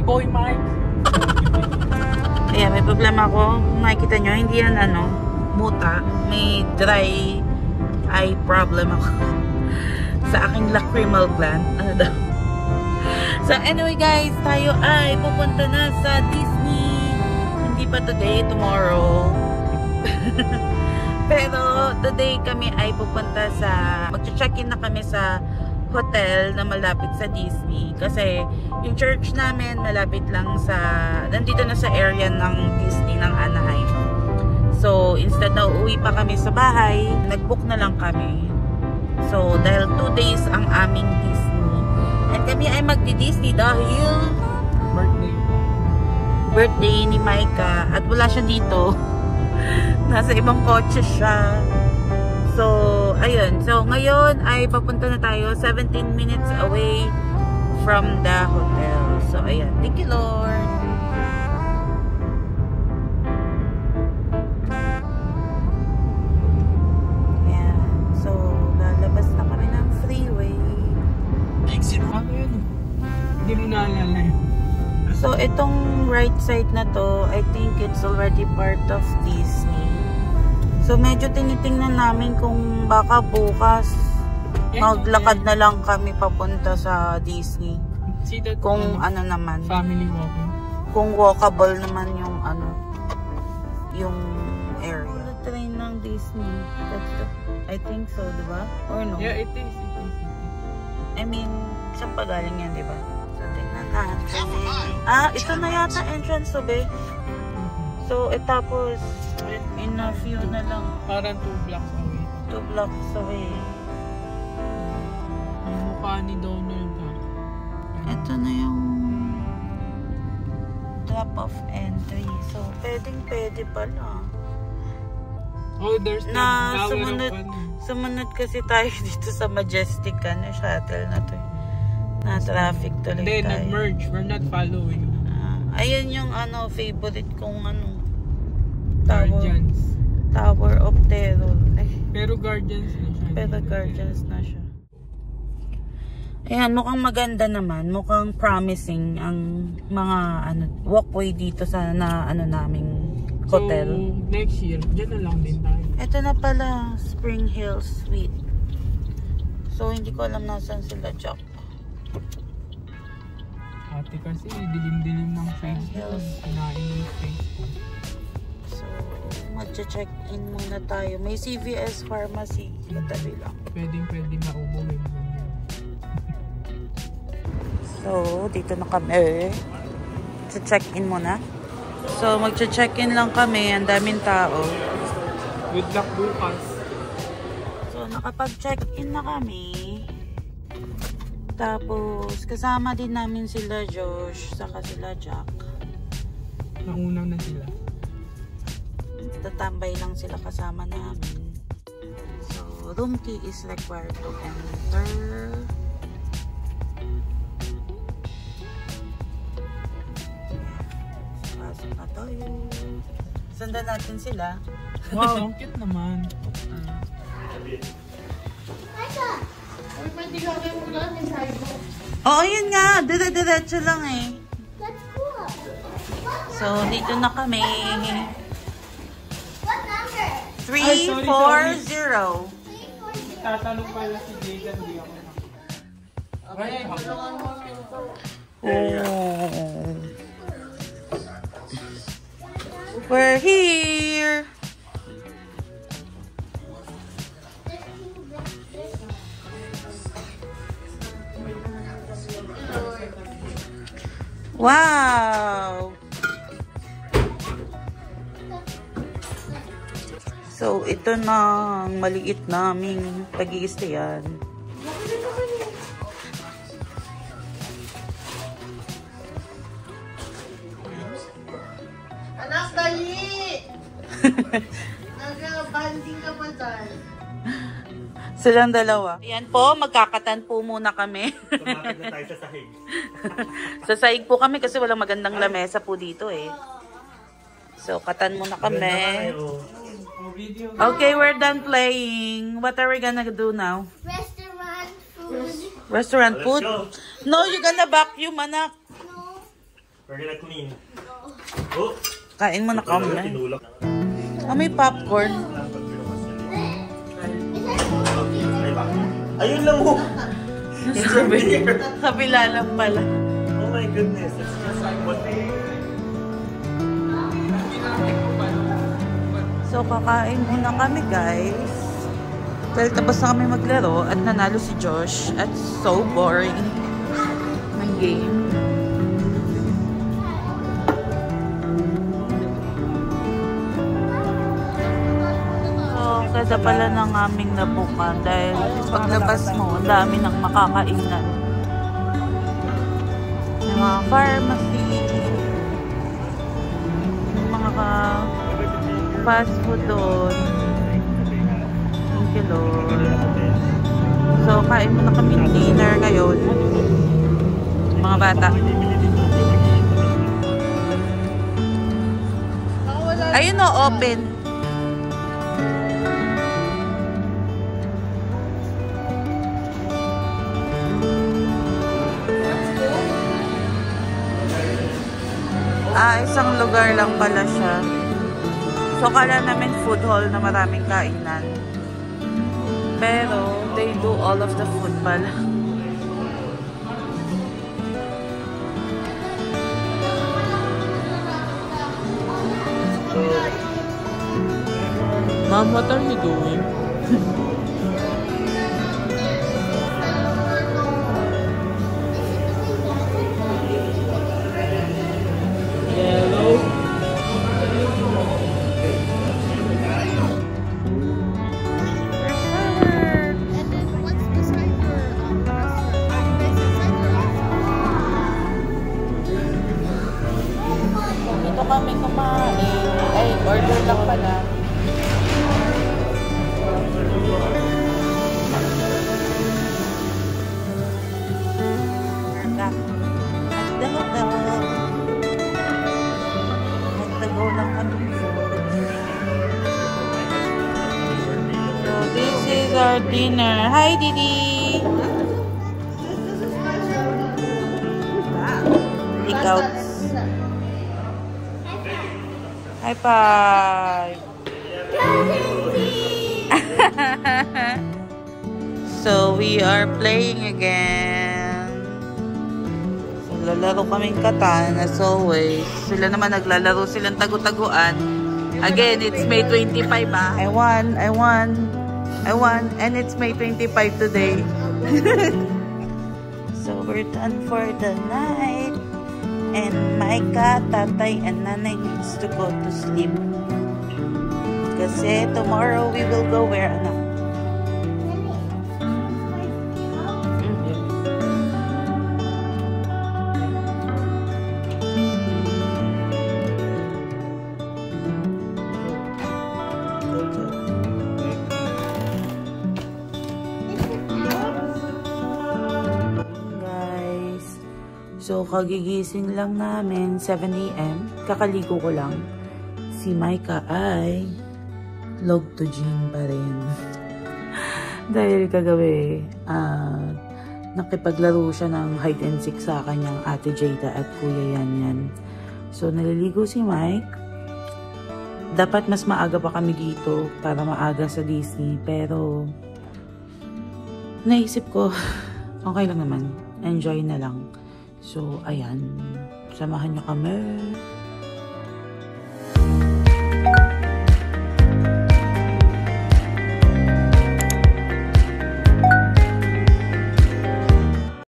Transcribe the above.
Boy Mike. Ayan, may problema ako. Makikita nyo, hindi yan muta. May dry eye problem ako. Sa aking lacrimal gland. Ano daw? So anyway guys, tayo ay pupunta na sa Disney. Hindi pa today, tomorrow. Pero today kami ay pupunta sa, mag-check-in na kami sa hotel na malapit sa Disney. Kasi yung church namin malapit lang sa, nandito na sa area ng Disney ng Anaheim. So instead na uuwi pa kami sa bahay, nag-book na lang kami. So dahil 2 days ang aming Disney. At kami ay magdi-Disney dahil birthday ni Micah. At wala siya dito. Nasa ibang kotse siya. So, ayun. So, ngayon ay papunta na tayo 17 minutes away from the hotel. So, ayun. Thank you, Lord. Ayan. So, lalabas na kami ng freeway. Ano yun? Hindi mo naalala yun. So, itong right side na to, I think it's already part of Disney. So, medyo tinitingnan namin kung baka bukas maglakad na lang kami papunta sa Disney. Kung ano naman. Family walking. Kung walkable naman yung yung area. The train ng Disney. I think so, diba? Or no? Yeah, it is. I mean, saan pa galing yan, diba? So, tingnan natin. Ito na yata entrance to be. So, tapos, in a few na lang. Parang 2 blocks away. 2 blocks away. Yung mukha ni Donald. Ito na yung drop-off entry. So, pwede pala. Oh, there's na sumunod kasi tayo dito sa Majestic shuttle na to. Na traffic tuloy tayo. Then, nag-merge. We're not following. Ayun yung favorite kong Tower of Terror. Pero Guardians na siya. Ayan, mukhang maganda naman. Mukhang promising ang mga walkway dito sa naming hotel. So, next year, dyan na lang din tayo. Ito na pala, Spring Hill Suite. So, hindi ko alam nasan sila, Jack. Ate kasi, dilim-dilim ng Facebook. Kinain yung Facebook. So, mag-check-in muna tayo. May CVS Pharmacy. Katabi lang. Pwede maubo. So, dito na kami. Check-in muna. So, mag-check-in lang kami. Ang daming tao. Good luck bukas. So, nakapag-check-in na kami. Tapos, kasama din namin sila Josh, saka sila Jack. Nauna na sila. Tatambay lang sila kasama namin. So, room key is required to enter. Pasok na tayo. Sundan natin sila. Wow, ang cute naman. Oo, yun nga. Dire-diretso lang eh. So, dito na kami. 340. Tatanong pala si Jada, hindi ako. We're here. Wow! So, ito na ang maliit naming pag-iistayan. Anak, dali! Nag-banding ka pa dyan. Silang dalawa. Ayan po, magkakatan po muna kami. Tumatag na tayo sa sahig. Sa sahig po kami kasi walang magandang lamesa po dito eh. So, katan muna kami. Okay, we're done playing. What are we gonna do now? Restaurant food. Restaurant food? No, you're gonna vacuum, anak. No. We're gonna clean. Oh! Kain mo na kami. Tinulak na. May popcorn. Ayun lang mo! Kabila lang pala. Oh my goodness, it's just like what they... So, kakain muna kami, guys. Dahil tapos na kami maglaro at nanalo si Josh at so boring ng game. So, kada pala ng aming nabukan dahil paglabas mo, ang dami ng makakainan. Yung mga pharmacy, yung mga fast food doon. Thank you, Lord. So, kain muna kami dinner ngayon. Mga bata. Ayun o, open. Isang lugar lang pala siya. So, kala namin food hall na maraming kainan. Pero, they do all of the food pala. Mom, what are you doing? Kami kumain. Ay, order lang pala. Nagtagaw lang kami. So, this is our dinner. Hi, Didi! Ikaw. High five! So, we are playing again. So, lalaro kaming Katan as always. Sila naman naglalaro silang tagu-taguan. Again, it's May 25 ah. I won. And it's May 25 today. So, we're done for the night. And Micah, Tatay, and Nanay needs to go to sleep. Kasi tomorrow we will go where, anak? So, kagigising lang namin, 7 AM. Kakaligo ko lang. Si Micah ay log to gym pa rin. Dahil kagabi, nakipaglaro siya ng hide and seek sa kanyang ate Jada at kuya Yan. So, naliligo si Mike. Dapat mas maaga pa kami dito para maaga sa Disney. Pero, naisip ko, okay lang naman. Enjoy na lang. So, ayan. Samahan nyo kami.